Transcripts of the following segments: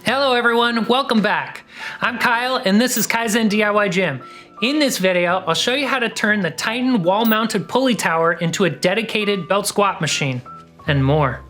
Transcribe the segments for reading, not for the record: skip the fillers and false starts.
Hello everyone, welcome back. I'm Kyle and this is Kaizen DIY Gym. In this video, I'll show you how to turn the Titan wall-mounted pulley tower into a dedicated belt squat machine, and more.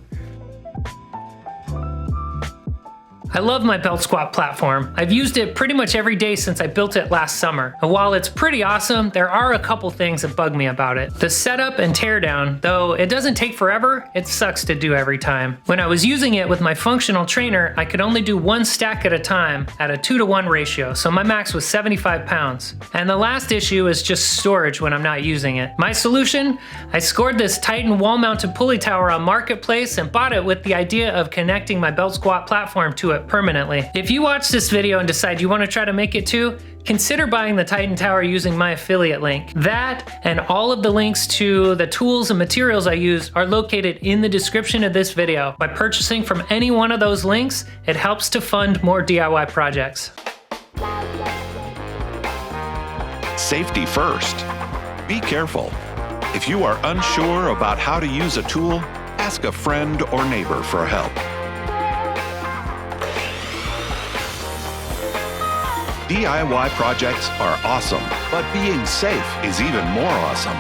I love my belt squat platform. I've used it pretty much every day since I built it last summer. And while it's pretty awesome, there are a couple things that bug me about it. The setup and teardown, though it doesn't take forever, it sucks to do every time. When I was using it with my functional trainer, I could only do one stack at a time at a 2-to-1 ratio, so my max was 75 pounds. And the last issue is just storage when I'm not using it. My solution? I scored this Titan wall-mounted pulley tower on Marketplace and bought it with the idea of connecting my belt squat platform to it permanently. If you watch this video and decide you want to try to make it too, consider buying the Titan tower using my affiliate link. That and all of the links to the tools and materials I use are located in the description of this video. By purchasing from any one of those links, it helps to fund more DIY projects. Safety first. Be careful. If you are unsure about how to use a tool, ask a friend or neighbor for help. DIY projects are awesome, but being safe is even more awesome.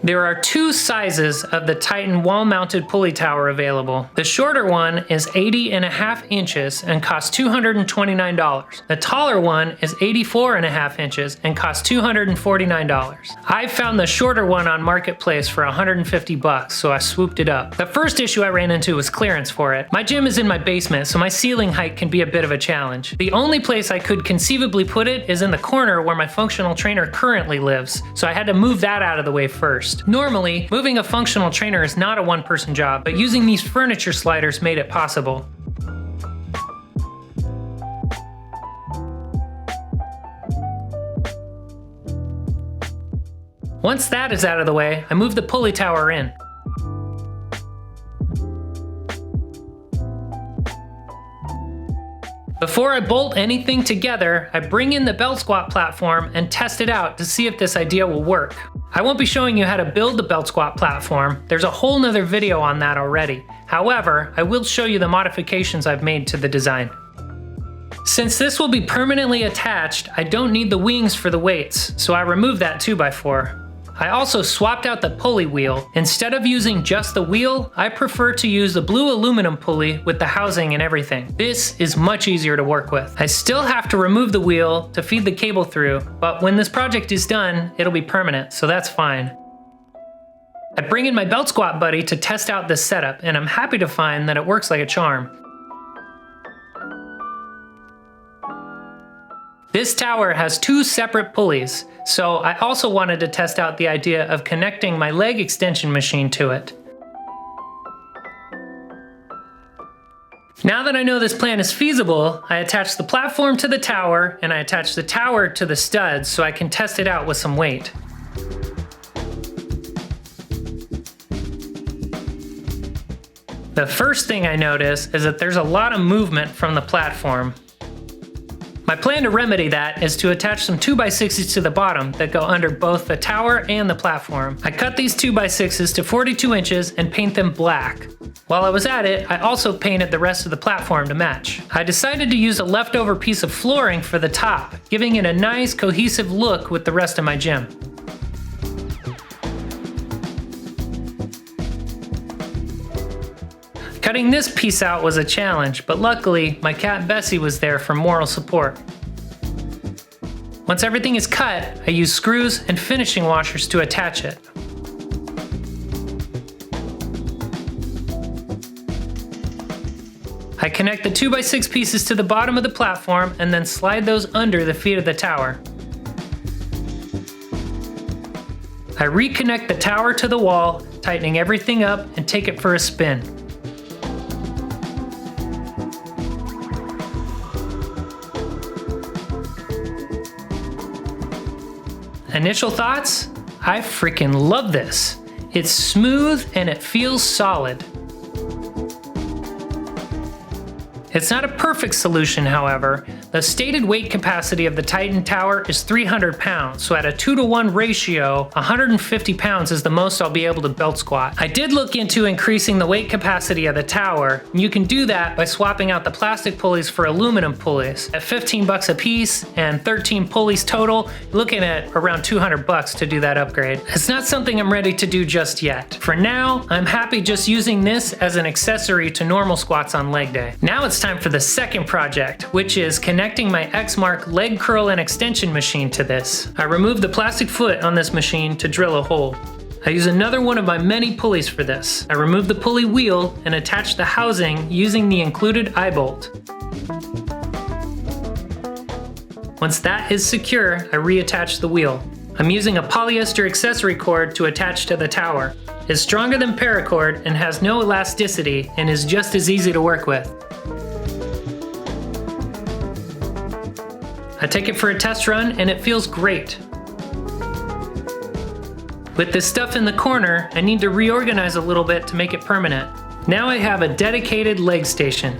There are two sizes of the Titan wall-mounted pulley tower available. The shorter one is 80.5 inches and costs $229. The taller one is 84.5 inches and costs $249. I found the shorter one on Marketplace for 150 bucks, so I swooped it up. The first issue I ran into was clearance for it. My gym is in my basement, so my ceiling height can be a bit of a challenge. The only place I could conceivably put it is in the corner where my functional trainer currently lives, so I had to move that out of the way first. Normally, moving a functional trainer is not a one-person job, but using these furniture sliders made it possible. Once that is out of the way, I move the pulley tower in. Before I bolt anything together, I bring in the belt squat platform and test it out to see if this idea will work. I won't be showing you how to build the belt squat platform, there's a whole nother video on that already. However, I will show you the modifications I've made to the design. Since this will be permanently attached, I don't need the wings for the weights, so I removed that 2x4. I also swapped out the pulley wheel. Instead of using just the wheel, I prefer to use the blue aluminum pulley with the housing and everything. This is much easier to work with. I still have to remove the wheel to feed the cable through, but when this project is done, it'll be permanent, so that's fine. I bring in my belt squat buddy to test out this setup, and I'm happy to find that it works like a charm. This tower has two separate pulleys, so I also wanted to test out the idea of connecting my leg extension machine to it. Now that I know this plan is feasible, I attach the platform to the tower and I attach the tower to the studs so I can test it out with some weight. The first thing I notice is that there's a lot of movement from the platform. My plan to remedy that is to attach some 2x6s to the bottom that go under both the tower and the platform. I cut these 2x6s to 42 inches and paint them black. While I was at it, I also painted the rest of the platform to match. I decided to use a leftover piece of flooring for the top, giving it a nice cohesive look with the rest of my gym. Cutting this piece out was a challenge, but luckily my cat Bessie was there for moral support. Once everything is cut, I use screws and finishing washers to attach it. I connect the 2x6 pieces to the bottom of the platform and then slide those under the feet of the tower. I reconnect the tower to the wall, tightening everything up and take it for a spin. Initial thoughts? I freaking love this. It's smooth and it feels solid. It's not a perfect solution, however. The stated weight capacity of the Titan Tower is 300 pounds, so at a 2-to-1 ratio, 150 pounds is the most I'll be able to belt squat. I did look into increasing the weight capacity of the tower, and you can do that by swapping out the plastic pulleys for aluminum pulleys. At 15 bucks a piece and 13 pulleys total, you're looking at around 200 bucks to do that upgrade. It's not something I'm ready to do just yet. For now, I'm happy just using this as an accessory to normal squats on leg day. Now it's time for the second project, which is connecting my X-Mark leg curl and extension machine to this. I removed the plastic foot on this machine to drill a hole. I use another one of my many pulleys for this. I removed the pulley wheel and attached the housing using the included eye bolt. Once that is secure, I reattach the wheel. I'm using a polyester accessory cord to attach to the tower. It's stronger than paracord and has no elasticity and is just as easy to work with. I take it for a test run and it feels great. With this stuff in the corner, I need to reorganize a little bit to make it permanent. Now I have a dedicated leg station.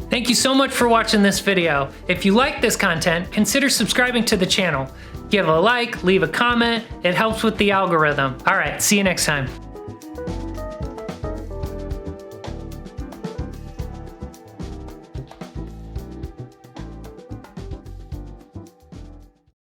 Thank you so much for watching this video. If you like this content, consider subscribing to the channel. Give a like, leave a comment, it helps with the algorithm. All right, see you next time.